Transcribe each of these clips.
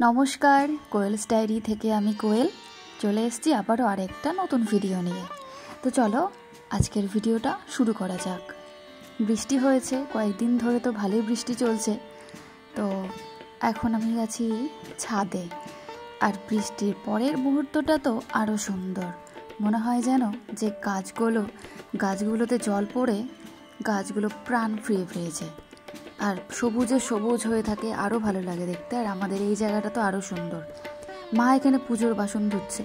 নমস্কার, কোয়েলস ডায়েরি থেকে আমি কোয়েল চলে এসেছি আবারও আরেকটা নতুন ভিডিও নিয়ে। তো চলো আজকের ভিডিওটা শুরু করা যাক। বৃষ্টি হয়েছে কয়েকদিন ধরে, তো ভালোই বৃষ্টি চলছে। তো এখন আমি আছি ছাদে, আর বৃষ্টির পরের মুহূর্তটা তো আরও সুন্দর। মনে হয় যেন যে গাছগুলোতে জল পড়ে গাছগুলো প্রাণ ফিরে পেয়েছে, আর সবুজে সবুজ হয়ে থাকে, আরও ভালো লাগে দেখতে। আর আমাদের এই জায়গাটা তো আরও সুন্দর। মা এখানে পুজোর বাসন ধুচ্ছে,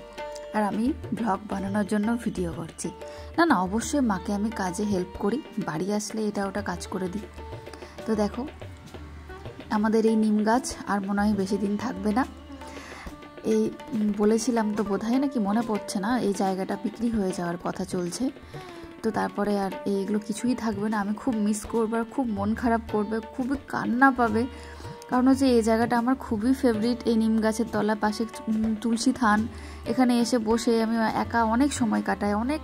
আর আমি ব্লগ বানানোর জন্য ভিডিও করছি। না, অবশ্যই মাকে আমি কাজে হেল্প করি, বাড়ি আসলে এটা ওটা কাজ করে দিই। তো দেখো আমাদের এই নিম গাছ আর মনে হয় বেশি দিন থাকবে না। এই বলেছিলাম তো বোধহয়, নাকি মনে পড়ছে না, এই জায়গাটা বিক্রি হয়ে যাওয়ার কথা চলছে। তো তারপরে আর এইগুলো কিছুই থাকবে না। আমি খুব মিস করবো, আর খুব মন খারাপ করবে, খুবই কান্না পাবে। কারণ হচ্ছে এই জায়গাটা আমার খুবই ফেভারিট। এই নিম গাছের তলা, পাশে তুলসী থান, এখানে এসে বসে আমি একা অনেক সময় কাটাই। অনেক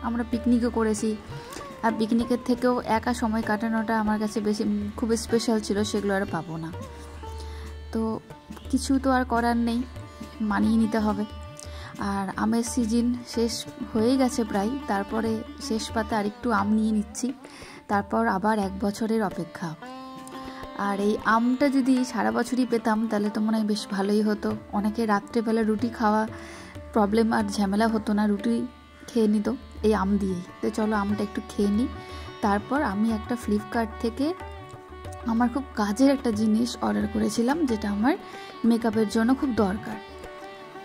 আমরা পিকনিকও করেছি, আর পিকনিকের থেকেও একা সময় কাটানোটা আমার কাছে বেশি খুব স্পেশাল ছিল। সেগুলো আর পাবো না, তো কিছু তো আর করার নেই, মানিয়ে নিতে হবে। আর আমের সিজন শেষ হয়ে গেছে প্রায়, তারপরে শেষ পাতে আরেকটু আম নিয়ে নিচ্ছি, তারপর আবার 1 বছরের অপেক্ষা। আর এই আমটা যদি সারা বছরই পেতাম তাহলে তো মনে হয় বেশ ভালোই হতো। অনেকে রাত্রেবেলা রুটি খাওয়া প্রবলেম আর ঝামেলা হতো না, রুটি খেয়ে নিত এই আম দিয়েই। তো চলো আমটা একটু খেয়ে নিই। তারপর আমি একটা ফ্লিপকার্ট থেকে আমার খুব কাজের একটা জিনিস অর্ডার করেছিলাম, যেটা আমার মেকআপের জন্য খুব দরকার।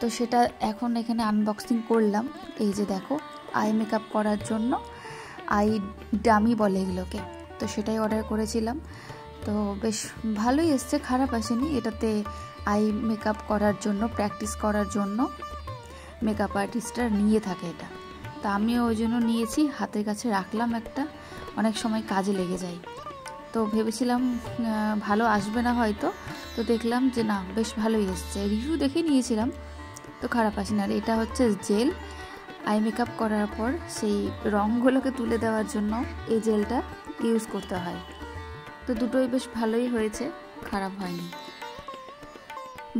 তো সেটা এখন এখানে আনবক্সিং করলাম। এই যে দেখো, আই মেকআপ করার জন্য আই ডামি বলে এগুলোকে, তো সেটাই অর্ডার করেছিলাম। তো বেশ ভালোই এসছে, খারাপ আসেনি। এটাতে আই মেকআপ করার জন্য, প্র্যাকটিস করার জন্য মেকআপ আর্টিস্টরা নিয়ে থাকে এটা। তো আমিও ওই জন্য নিয়েছি, হাতের কাছে রাখলাম একটা, অনেক সময় কাজে লেগে যায়। তো ভেবেছিলাম ভালো আসবে না হয়তো, তো দেখলাম যে না, বেশ ভালোই এসছে। রিভিউ দেখে নিয়েছিলাম, তো খারাপ আসেনি। আর এটা হচ্ছে জেল, আই মেকআপ করার পর সেই রঙগুলোকে তুলে দেওয়ার জন্য এই জেলটা ইউজ করতে হয়। তো দুটোই বেশ ভালোই হয়েছে, খারাপ হয়নি।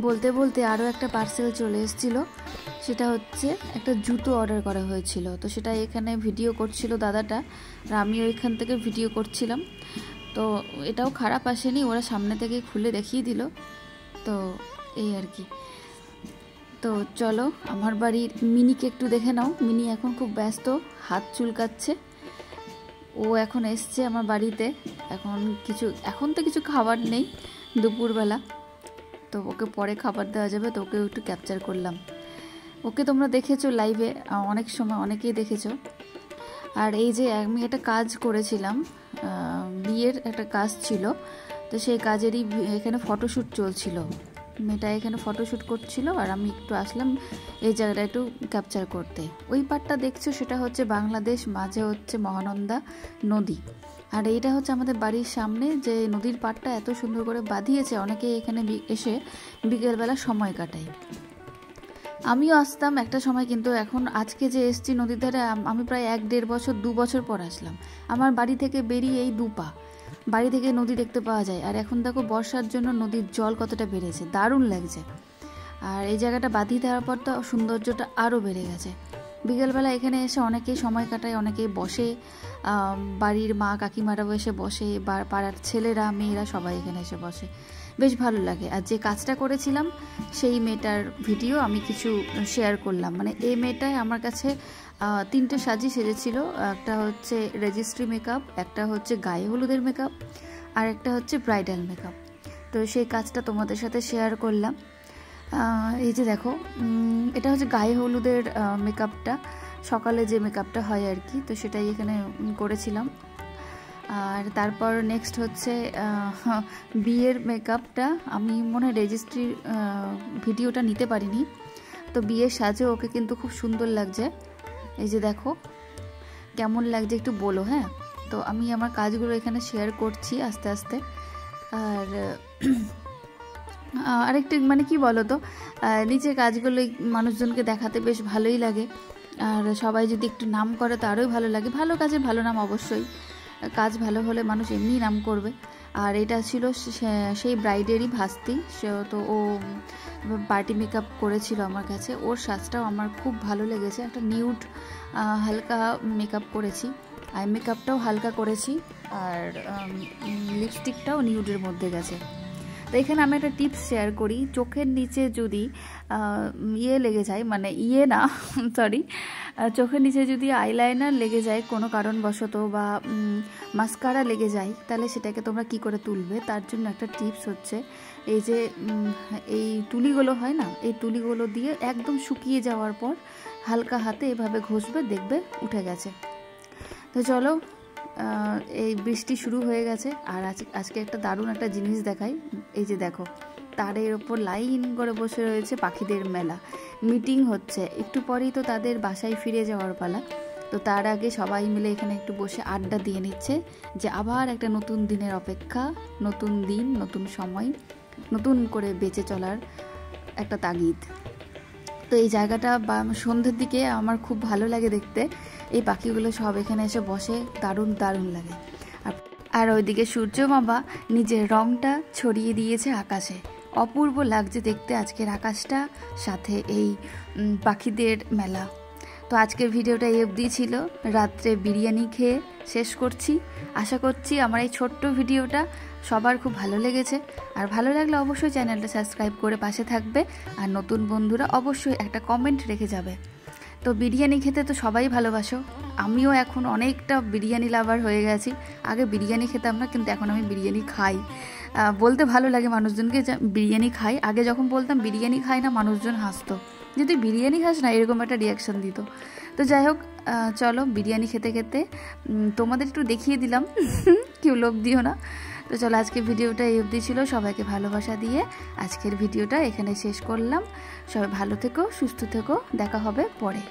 বলতে বলতে আরও একটা পার্সেল চলে এসেছিলো, সেটা হচ্ছে একটা জুতো অর্ডার করা হয়েছিল। তো সেটা এখানে ভিডিও করছিল দাদাটা, আর আমিও এখান থেকে ভিডিও করছিলাম। তো এটাও খারাপ আসেনি, ওরা সামনে থেকে খুলে দেখিয়ে দিল। তো এই আর কি। তো চলো আমার বাড়ির মিনিকে একটু দেখে নাও। মিনি এখন খুব ব্যস্ত, হাত চুলকাচ্ছে। ও এখন এসছে আমার বাড়িতে। এখন তো কিছু খাবার নেই দুপুরবেলা, তো ওকে পরে খাবার দেওয়া যাবে, তো ওকে একটু ক্যাপচার করলাম। ওকে তোমরা দেখেছো লাইভে, অনেক সময় অনেকেই দেখেছো। আর এই যে আমি একটা কাজ করেছিলাম, বিয়ের একটা কাজ ছিল, তো সেই কাজেরই এখানে ফটোশ্যুট চলছিল। মেয়েটা এখানে ফটোশ্যুট করছিল, আর আমি একটু আসলাম এই জায়গাটা একটু ক্যাপচার করতে। ওই পার্টটা দেখছো, সেটা হচ্ছে বাংলাদেশ, মাঝে হচ্ছে মহানন্দা নদী। আর এইটা হচ্ছে আমাদের বাড়ির সামনে যে নদীর পাড়টা এত সুন্দর করে বাঁধিয়েছে, অনেকে এখানে এসে বিকেলবেলা সময় কাটায়। আমিও আসতাম একটা সময়, কিন্তু এখন আজকে যে এসছি নদীর ধারে, আমি প্রায় 1-1.5 বছর 2 বছর পর আসলাম। আমার বাড়ি থেকে বেরিয়ে এই 2 পা বাড়ি থেকে নদী দেখতে পাওয়া যায়। আর এখন দেখো বর্ষার জন্য নদীর জল কতটা বেড়েছে, দারুণ লাগছে। আর এই জায়গাটা বাঁধিয়ে দেওয়ার পর তো সৌন্দর্যটা আরও বেড়ে গেছে। বিকেলবেলা এখানে এসে অনেকেই সময় কাটায়, অনেকেই বসে, বাড়ির মা কাকিমারাও এসে বসে, বা পাড়ার ছেলেরা মেয়েরা সবাই এখানে এসে বসে, বেশ ভালো লাগে। আর যে কাজটা করেছিলাম সেই মেয়েটার ভিডিও আমি কিছু শেয়ার করলাম। মানে এই মেয়েটাই আমার কাছে 3টে সাজি সেজেছিল। একটা হচ্ছে রেজিস্ট্রি মেকআপ, একটা হচ্ছে গায়ে হলুদের মেকআপ, আর একটা হচ্ছে ব্রাইডাল মেকআপ। তো সেই কাজটা তোমাদের সাথে শেয়ার করলাম। এই যে দেখো, এটা হচ্ছে গায়ে হলুদের মেকআপটা, সকালে যে মেকআপটা হয় আর কি, তো সেটাই এখানে করেছিলাম। আর তারপর নেক্সট হচ্ছে বিয়ের মেকআপটা। আমি মনে হয় রেজিস্ট্রির ভিডিওটা নিতে পারিনি, তো বিয়ের সাজে ওকে কিন্তু খুব সুন্দর লাগছে। এই যে দেখো কেমন লাগছে একটু বলো, হ্যাঁ। তো আমি আমার কাজগুলো এখানে শেয়ার করছি আস্তে আস্তে। আর আরেকটু মানে কি বলো তো, নিজের কাজগুলো মানুষজনকে দেখাতে বেশ ভালোই লাগে। আর সবাই যদি একটু নাম করে তো আরোই ভালো লাগে। ভালো কাজে ভালো নাম অবশ্যই, কাজ ভালো হলে মানুষ এমনিই নাম করবে। আর এটা ছিল সেই ব্রাইডেরই ভাস্তি, সে তো ও পার্টি মেকআপ করেছিল আমার কাছে। ওর সাজটাও আমার খুব ভালো লেগেছে, একটা নিউড হালকা মেকআপ করেছি, আই মেকআপটাও হালকা করেছি, আর লিপস্টিকটাও নিউডের মধ্যে গেছে। তো এখানে আমি একটা টিপস শেয়ার করি, চোখের নিচে যদি লেগে যায়, মানে না সরি, চোখের নিচে যদি আইলাইনার লেগে যায় কোনো কারণবশত বা মাস্কারা লেগে যায়, তাহলে সেটাকে তোমরা কি করে তুলবে, তার জন্য একটা টিপস হচ্ছে এই যে এই তুলিগুলো হয় না, এই তুলিগুলো দিয়ে একদম শুকিয়ে যাওয়ার পর হালকা হাতে এভাবে ঘষবে, দেখবে উঠে গেছে। তো চলো, এই বৃষ্টি শুরু হয়ে গেছে। আর আজকে একটা দারুণ একটা জিনিস দেখাই, এই যে দেখো তারের ওপর লাইন করে বসে রয়েছে পাখিদের মেলা, মিটিং হচ্ছে, একটু পরেই তো তাদের বাসায় ফিরে যাওয়ার পালা। তো তার আগে সবাই মিলে এখানে একটু বসে আড্ডা দিয়ে নিচ্ছে যে আবার একটা নতুন দিনের অপেক্ষা, নতুন দিন, নতুন সময়, নতুন করে বেঁচে চলার একটা তাগিদ। তো এই জায়গাটা বা সন্ধ্যের দিকে আমার খুব ভালো লাগে দেখতে, এই পাখিগুলো সব এখানে এসে বসে, দারুণ দারুণ লাগে। আর ওইদিকে সূর্য মামা নিজের রংটা ছড়িয়ে দিয়েছে আকাশে, অপূর্ব লাগছে দেখতে আজকের আকাশটা, সাথে এই পাখিদের মেলা। তো আজকের ভিডিওটা এই অবধি ছিল, রাত্রে বিরিয়ানি খেয়ে শেষ করছি। আশা করছি আমার এই ছোট্ট ভিডিওটা সবার খুব ভালো লেগেছে, আর ভালো লাগলে অবশ্যই চ্যানেলটা সাবস্ক্রাইব করে পাশে থাকবে, আর নতুন বন্ধুরা অবশ্যই একটা কমেন্ট রেখে যাবে। তো বিরিয়ানি খেতে তো সবাই ভালোবাসো, আমিও এখন অনেকটা বিরিয়ানি লাভার হয়ে গেছি। আগে বিরিয়ানি খেতাম না, কিন্তু এখন আমি বিরিয়ানি খাই। বলতে ভালো লাগে মানুষজনকে যে বিরিয়ানি খাই, আগে যখন বলতাম বিরিয়ানি খাই না, মানুষজন হাসতো যে তুই বিরিয়ানি খাস না, এরকম একটা রিয়াকশান দিত। তো যাই হোক, চলো বিরিয়ানি খেতে খেতে তোমাদের একটু দেখিয়ে দিলাম, কেউ লোভ দিও না। তো চলো, আজকের ভিডিওটা এই অবধি ছিল, সবাইকে ভালোবাসা দিয়ে আজকের ভিডিওটা এখানে শেষ করলাম। সবাই ভালো থেকো, সুস্থ থেকো, দেখা হবে পরে।